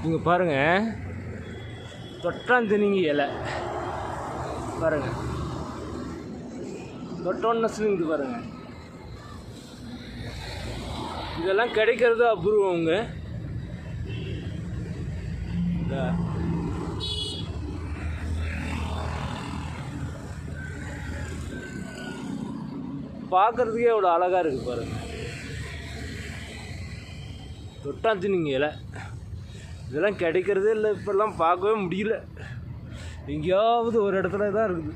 இங்கே பாருங்கள், தொட்டாந்தினிங்கி இலை பாருங்கள், தொட்டோன்னு சிலுங்குது பாருங்கள். இதெல்லாம் கிடைக்கிறது அபூர்வங்க. பார்க்குறதுக்கே அவ்வளோ அழகாக இருக்குது பாருங்கள். தொட்டாந்தினிங்கி இலை இதெல்லாம் கிடைக்கிறதே இல்லை, இப்போல்லாம் பார்க்கவே முடியல. எங்கேயாவது ஒரு இடத்துல தான் இருக்குது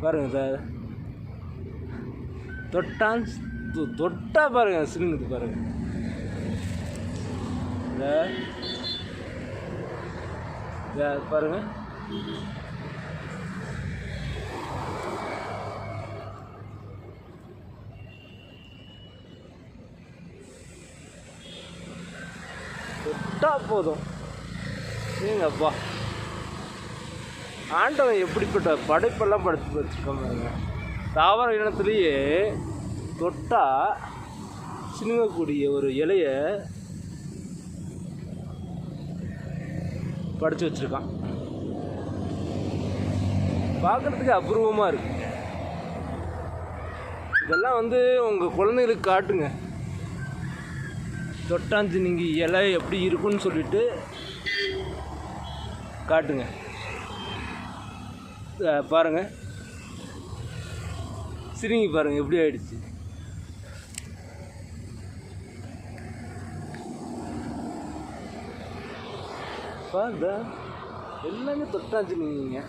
பாருங்கள் சார். தொட்டா பாருங்கள் சிலுங்குது பாருங்கள். பாருங்கள், தொட்டா போதும். ஏங்கப்பா, ஆண்டவன் எப்படிப்பட்ட படைப்பெல்லாம் படைத்து வச்சுருக்கோம் பாருங்க. தாவர இனத்துலேயே தொட்டா சினுங்கக்கூடிய ஒரு இலையை படைச்சு வச்சுருக்கான். பார்க்குறதுக்கு அபூர்வமாக இருக்கு. இதெல்லாம் உங்கள் குழந்தைகளுக்கு காட்டுங்க. தொட்டாந்தினிங்கி இலை எப்படி இருக்குன்னு சொல்லிட்டு காட்டுங்க. பாருங்கள், சிரிங்கி பாருங்கள் எப்படி ஆயிடுச்சு. பாருங்க, எல்லாமே தொட்டாந்தினிங்கிங்க.